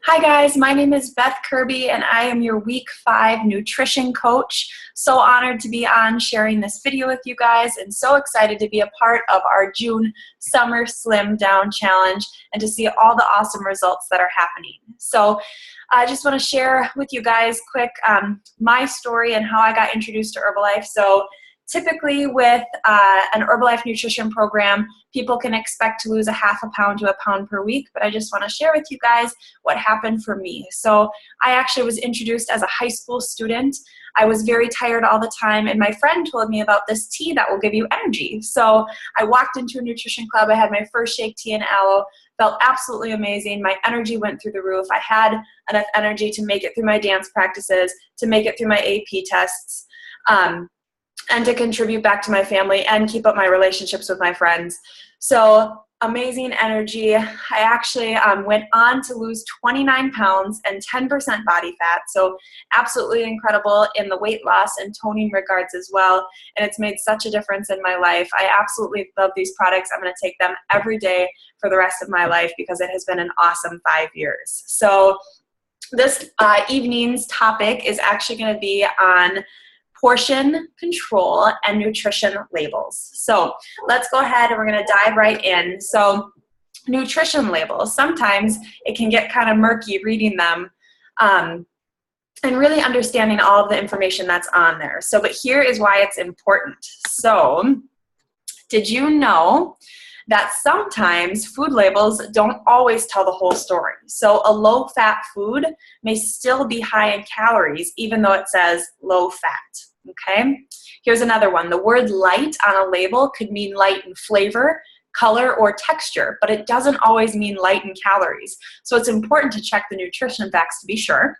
Hi guys, my name is Beth Kirby and I am your week 5 nutrition coach. So honored to be on sharing this video with you guys and so excited to be a part of our June Summer Slim Down Challenge and to see all the awesome results that are happening. So I just want to share with you guys quick my story and how I got introduced to Herbalife. So typically with an Herbalife nutrition program, people can expect to lose a half a pound to a pound per week, but I just want to share with you guys what happened for me. So I actually was introduced as a high school student. I was very tired all the time, and my friend told me about this tea that will give you energy. So I walked into a nutrition club. I had my first shake tea and aloe, felt absolutely amazing. My energy went through the roof. I had enough energy to make it through my dance practices, to make it through my AP tests, and to contribute back to my family and keep up my relationships with my friends. So amazing energy. I actually went on to lose 29 pounds and 10% body fat. So absolutely incredible in the weight loss and toning regards as well. And it's made such a difference in my life. I absolutely love these products. I'm going to take them every day for the rest of my life because it has been an awesome 5 years. So this evening's topic is actually going to be on portion control and nutrition labels. So let's go ahead and we're going to dive right in. So nutrition labels, sometimes it can get kind of murky reading them and really understanding all of the information that's on there. So, but here is why it's important. So did you know that sometimes food labels don't always tell the whole story? So a low-fat food may still be high in calories even though it says low fat. Okay, here's another one. The word light on a label could mean light in flavor, color, or texture, but it doesn't always mean light in calories. So it's important to check the nutrition facts to be sure.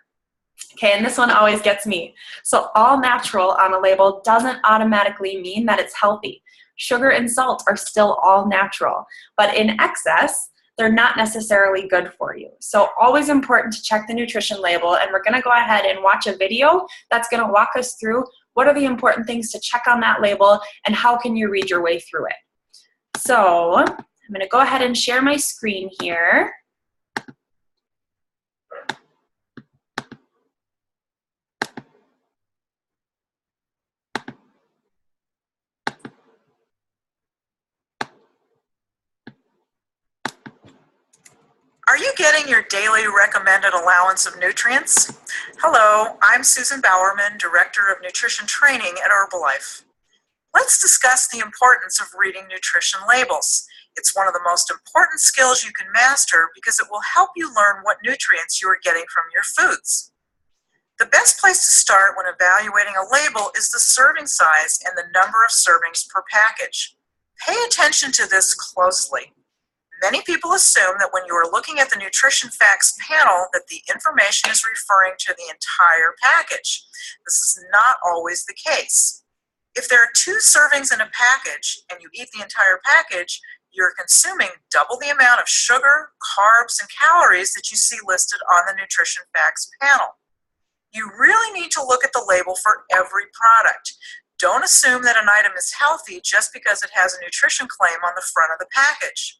Okay, and this one always gets me. So all natural on a label doesn't automatically mean that it's healthy. Sugar and salt are still all natural, but in excess, they're not necessarily good for you. So always important to check the nutrition label, and we're gonna go ahead and watch a video that's gonna walk us through what are the important things to check on that label and how can you read your way through it. So I'm gonna go ahead and share my screen here. Are you getting your daily recommended allowance of nutrients? Hello, I'm Susan Bowerman, Director of Nutrition Training at Herbalife. Let's discuss the importance of reading nutrition labels. It's one of the most important skills you can master because it will help you learn what nutrients you are getting from your foods. The best place to start when evaluating a label is the serving size and the number of servings per package. Pay attention to this closely. Many people assume that when you are looking at the nutrition facts panel that the information is referring to the entire package. This is not always the case. If there are 2 servings in a package and you eat the entire package, you're consuming double the amount of sugar, carbs, and calories that you see listed on the nutrition facts panel. You really need to look at the label for every product. Don't assume that an item is healthy just because it has a nutrition claim on the front of the package.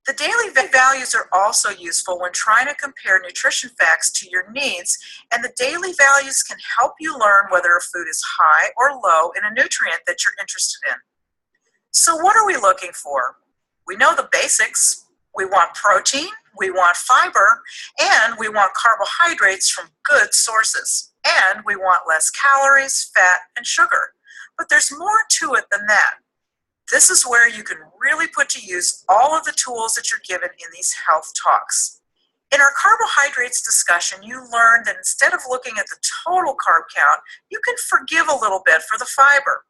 The daily values are also useful when trying to compare nutrition facts to your needs, and the daily values can help you learn whether a food is high or low in a nutrient that you're interested in. So what are we looking for? We know the basics. We want protein, we want fiber, and we want carbohydrates from good sources. And we want less calories, fat, and sugar. But there's more to it than that. This is where you can really put to use all of the tools that you're given in these health talks. In our carbohydrates discussion, you learned that instead of looking at the total carb count, you can forgive a little bit for the fiber.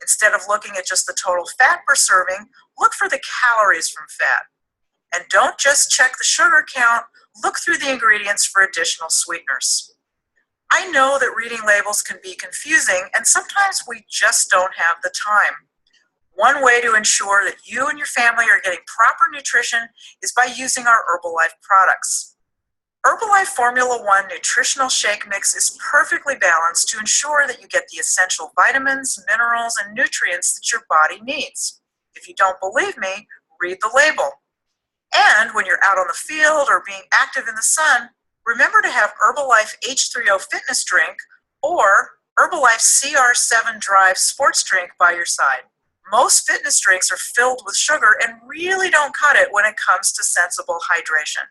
Instead of looking at just the total fat per serving, look for the calories from fat. And don't just check the sugar count, look through the ingredients for additional sweeteners. I know that reading labels can be confusing, and sometimes we just don't have the time. One way to ensure that you and your family are getting proper nutrition is by using our Herbalife products. Herbalife Formula One Nutritional Shake Mix is perfectly balanced to ensure that you get the essential vitamins, minerals, and nutrients that your body needs. If you don't believe me, read the label. And when you're out on the field or being active in the sun, remember to have Herbalife H3O Fitness Drink or Herbalife CR7 Drive Sports Drink by your side. Most fitness drinks are filled with sugar and really don't cut it when it comes to sensible hydration.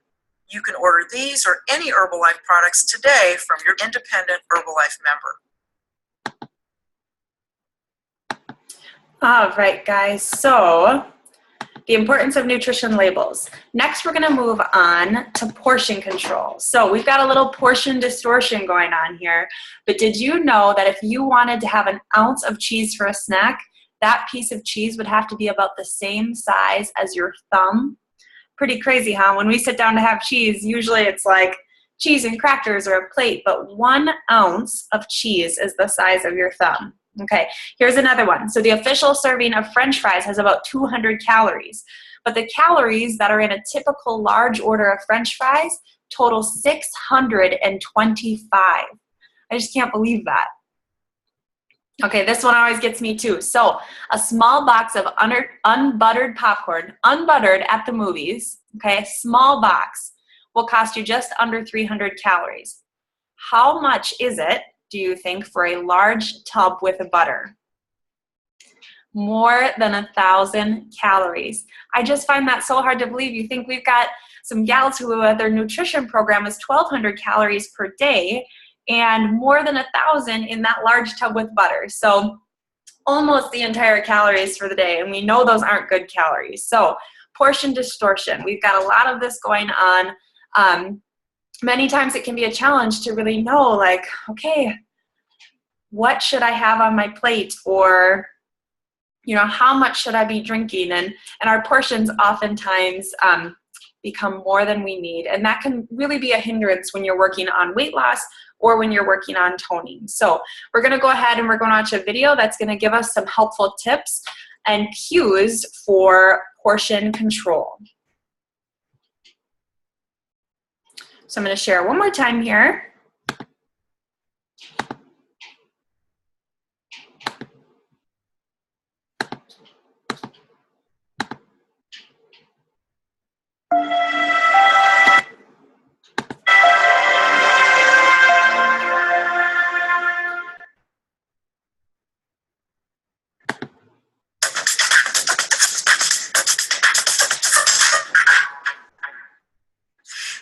You can order these or any Herbalife products today from your independent Herbalife member. All right, guys, so the importance of nutrition labels. Next, we're gonna move on to portion control. So we've got a little portion distortion going on here, but did you know that if you wanted to have an ounce of cheese for a snack, that piece of cheese would have to be about the same size as your thumb? Pretty crazy, huh? When we sit down to have cheese, usually it's like cheese and crackers or a plate, but 1 ounce of cheese is the size of your thumb. Okay, here's another one. So the official serving of French fries has about 200 calories, but the calories that are in a typical large order of French fries total 625. I just can't believe that. Okay, this one always gets me too. So a small box of unbuttered popcorn, unbuttered at the movies, okay, small box, will cost you just under 300 calories. How much is it, do you think, for a large tub with butter? More than 1,000 calories. I just find that so hard to believe. You think we've got some gals who their nutrition program is 1,200 calories per day and more than 1,000 in that large tub with butter. So almost the entire calories for the day, and we know those aren't good calories. So portion distortion. We've got a lot of this going on. Many times it can be a challenge to really know, like, okay, what should I have on my plate? Or, you know, how much should I be drinking? And our portions oftentimes become more than we need. And that can really be a hindrance when you're working on weight loss or when you're working on toning. So we're gonna go ahead and we're gonna watch a video that's gonna give us some helpful tips and cues for portion control. So I'm gonna share one more time here.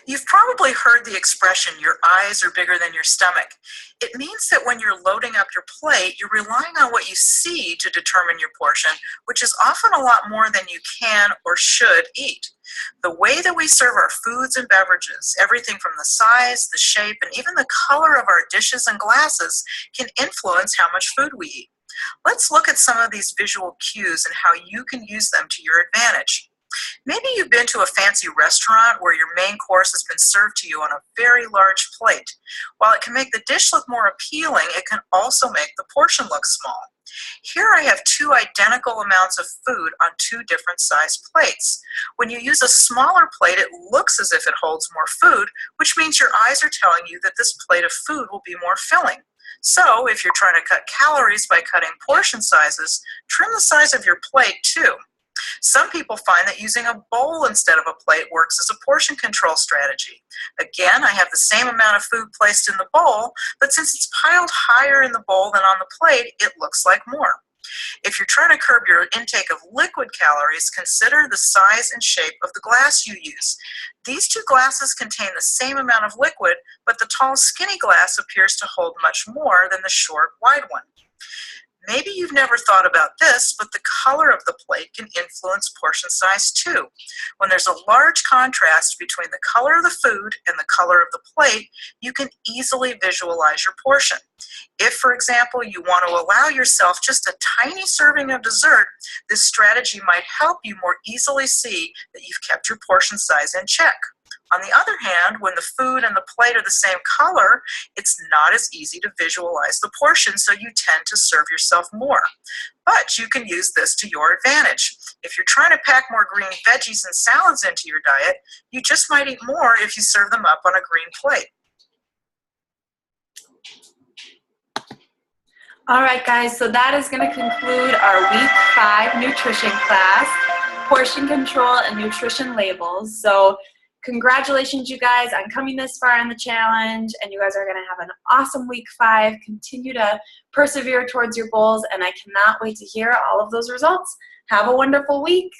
You've probably heard the expression, your eyes are bigger than your stomach. It means that when you're loading up your plate, you're relying on what you see to determine your portion, which is often a lot more than you can or should eat. The way that we serve our foods and beverages, everything from the size, the shape, and even the color of our dishes and glasses can influence how much food we eat. Let's look at some of these visual cues and how you can use them to your advantage. Maybe you've been to a fancy restaurant where your main course has been served to you on a very large plate. While it can make the dish look more appealing, it can also make the portion look small. Here I have 2 identical amounts of food on 2 different sized plates. When you use a smaller plate, it looks as if it holds more food, which means your eyes are telling you that this plate of food will be more filling. So if you're trying to cut calories by cutting portion sizes, trim the size of your plate too. Some people find that using a bowl instead of a plate works as a portion control strategy. Again, I have the same amount of food placed in the bowl, but since it's piled higher in the bowl than on the plate, it looks like more. If you're trying to curb your intake of liquid calories, consider the size and shape of the glass you use. These 2 glasses contain the same amount of liquid, but the tall, skinny glass appears to hold much more than the short, wide one. Maybe you've never thought about this, but the color of the plate can influence portion size too. When there's a large contrast between the color of the food and the color of the plate, you can easily visualize your portion. If, for example, you want to allow yourself just a tiny serving of dessert, this strategy might help you more easily see that you've kept your portion size in check. On the other hand, when the food and the plate are the same color, it's not as easy to visualize the portion, so you tend to serve yourself more. But you can use this to your advantage. If you're trying to pack more green veggies and salads into your diet, you just might eat more if you serve them up on a green plate. All right, guys, so that is going to conclude our week 5 nutrition class. portion control, and nutrition labels. So congratulations, you guys, on coming this far in the challenge, and you guys are going to have an awesome week 5. Continue to persevere towards your goals, and I cannot wait to hear all of those results. Have a wonderful week.